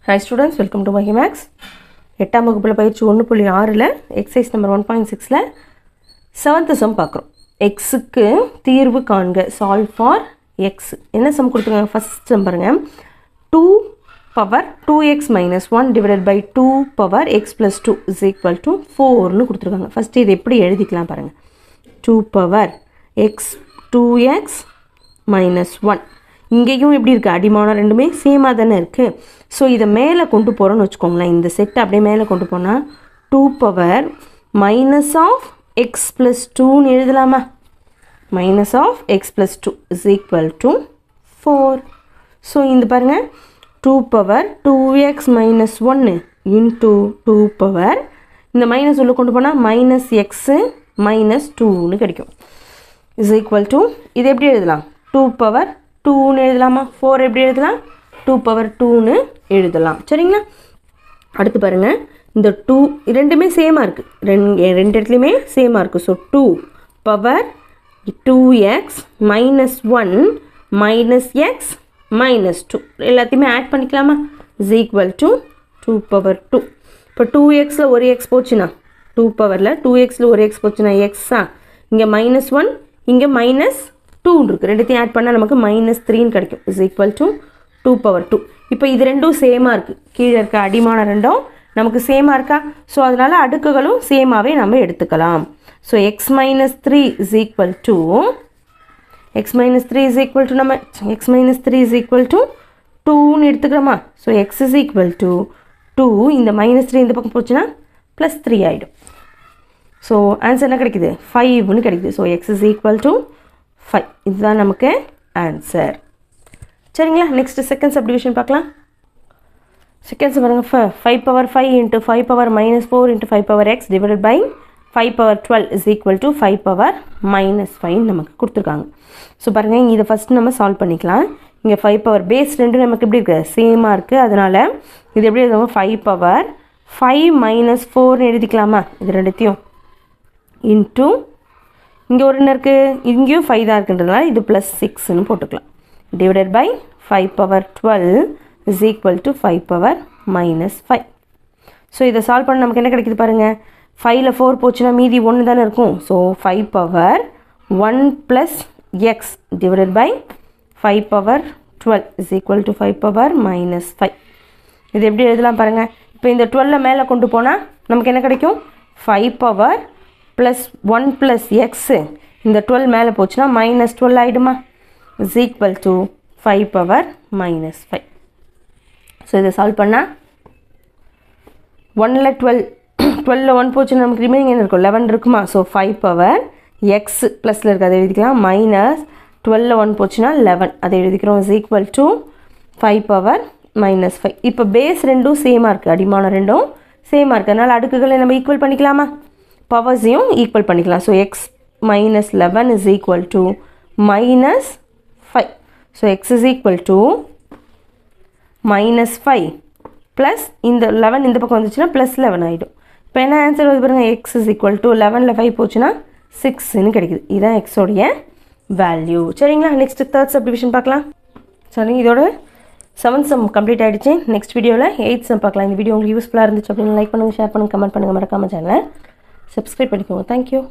Hi students, welcome to Mahimax. 8ஆம் வகுப்புல பயிற்சி 1.6ல exercise number 1.6ல 7th sum பார்க்கிறோம். x க்கு தீர்வு காண்க, solve for x. என்ன sum கொடுத்திருக்காங்க? first sum பாருங்க. 2 power 2x minus 1 divided by 2 power x plus 2 is equal to 4 னு கொடுத்திருக்காங்க. first இது எப்படி எழுதிக்கலாம் பாருங்க. 2 power x 2x minus 1. இங்கேயும் எப்படி இருக்கு? அடிமானம் ரெண்டுமே சேமா தானே இருக்கு. ஸோ இதை மேலே கொண்டு போகிறோன்னு வச்சுக்கோங்களேன். இந்த செட்டை அப்படியே மேலே கொண்டு போனால் 2 power minus of x plus 2ன்னு எழுதலாமா? Minus of x plus 2 is equal to 4. So இந்த பாருங்கள், 2 power 2x minus 1 into 2 power இந்த மைனஸ் உள்ள கொண்டு போனால் மைனஸ் எக்ஸு மைனஸ் 2ன்னு கிடைக்கும். இஸ் ஈக்குவல் டு இது எப்படி எழுதலாம்? 2 பவர் 2ன்னு எழுதலாமா? 4 எப்படி எழுதலாம்? 2 பவர் 2ன்னு எழுதலாம். சரிங்களா? அடுத்து பாருங்கள், இந்த 2 ரெண்டுமே சேமாக இருக்குது. ரெண்டு இடத்துலையுமே சேமாக இருக்குது. So 2 power 2x minus 1 minus X minus 2 எல்லாத்தையுமே ஆட் பண்ணிக்கலாமா? Is equal to 2 power 2. இப்போ 2xயில் ஒரு எக்ஸ் போச்சுன்னா 2 பவரில் 2xயில் ஒரு எக்ஸ் போச்சுன்னா எக்ஸா, இங்கே மைனஸ் 1 இங்கே மைனஸ் 2 இருக்குது. ரெண்டுத்தையும் ஆட் பண்ணால் நமக்கு மைனஸ் 3ன்னு கிடைக்கும். Is equal to 2 power 2. இப்போ இது ரெண்டும் சேமாக இருக்குது. கீழே இருக்க அடிமான ரெண்டும் நமக்கு சேமாக இருக்கா? ஸோ அதனால் அடுக்குகளும் சேமாகவே நம்ம எடுத்துக்கலாம். So x minus 3 is equal to x minus 3 is equal to நம்ம x minus 3 is equal to 2ன்னு எடுத்துக்கிறோமா? So X is equal to 2. இந்த மைனஸ் 3 இந்த பக்கம் போச்சுன்னா ப்ளஸ் 3 ஆகிடும். ஸோ ஆன்சர் என்ன கிடைக்குது? 5ன்னு கிடைக்குது. So X is equal to 5. இதுதான் நமக்கு ஆன்சர். சரிங்களா? நெக்ஸ்ட்டு செகண்ட் சப்டிவிஷன் பார்க்கலாம். செகண்ட்ஸ் பாருங்கள். 5 power 5 into 5 power minus 4 into 5 power X divided by 5 power 12 is equal to 5 power minus 5 நமக்கு கொடுத்துருக்காங்க. ஸோ பாருங்கள், இதை ஃபஸ்ட்டு நம்ம சால்வ் பண்ணிக்கலாம். இங்கே 5 பவர் பேஸ் ரெண்டு நமக்கு எப்படி இருக்குது? சேமாக இருக்குது. அதனால் இது எப்படி எழுதுவோம்? 5 பவர் 5 மைனஸ் 4ன்னு எழுதிக்கலாமா? இது ரெண்டுத்தையும் இன்ட்டு இங்கே ஒரு என்ன இருக்குது? இங்கேயும் 5 தான் இருக்குன்றதுனால இது ப்ளஸ் 6ன்னு போட்டுக்கலாம். divided by 5 power 12 is equal to 5 power minus 5. So இதை சால்வ் பண்ண நமக்கு என்ன கிடைக்குது பாருங்கள். 5ல் 4 போச்சுன்னா மீதி 1 தானே இருக்கும். So 5 power 1 plus X divided by 5 power 12 is equal to 5 power minus 5. இது எப்படி எழுதலாம் பாருங்கள். இப்போ இந்த 12 மேலே கொண்டு போனால் நமக்கு என்ன கிடைக்கும்? 5 பவர் ப்ளஸ் 1 ப்ளஸ் எக்ஸு இந்த 12 மேலே போச்சுன்னா minus 12 ஆகிடுமா? is equal to 5 power minus 5. So இதை சால்வ் பண்ணால் 1ல் 12ல் 1 போச்சுன்னா நமக்கு ரிமைனிங் என்ன இருக்கும்? 11 இருக்குமா? ஸோ 5 பவர் எக்ஸ் ப்ளஸில் இருக்குது, அதை எழுதிக்கலாம். மைனஸ் 12ல் 1 போச்சுன்னா 11, அதை எழுதிக்கிறோம். is equal to 5 power minus 5. இப்போ பேஸ் ரெண்டும் சேமாக இருக்குது. அடிமான ரெண்டும் சேமாக இருக்குது. அதனால் அடுக்குகளை நம்ம ஈக்குவல் பண்ணிக்கலாமா? பவர்ஸையும் ஈக்குவல் பண்ணிக்கலாம். So x minus 11 is equal to minus 5. So x is equal to minus 5 plus இந்த 11 இந்த பக்கம் வந்துச்சுன்னா plus 11 ஆகிடும். இப்போ என்ன ஆன்சர் வருது பாருங்கள். x is equal to 11ல் 5 போச்சுன்னா 6ன்னு கிடைக்குது. இதுதான் x உடைய வேல்யூ. சரிங்களா? நெக்ஸ்ட் தேர்ட் சப்டிவிஷன் பார்க்கலாம். சரி, இதோட 7th sum கம்ப்ளீட் ஆகிடுச்சு. நெக்ஸ்ட் வீடியோவில் 8th sum பார்க்கலாம். இந்த வீடியோ உங்களுக்கு யூஸ்ஃபுல்லாக இருந்துச்சு அப்படின்னு லைக் பண்ணுங்கள், ஷேர் பண்ணுங்கள், கமெண்ட் பண்ணுங்கள். மறக்காமல் சேனலை சப்ஸ்கிரைப் பண்ணிக்கோங்க. தேங்க்யூ.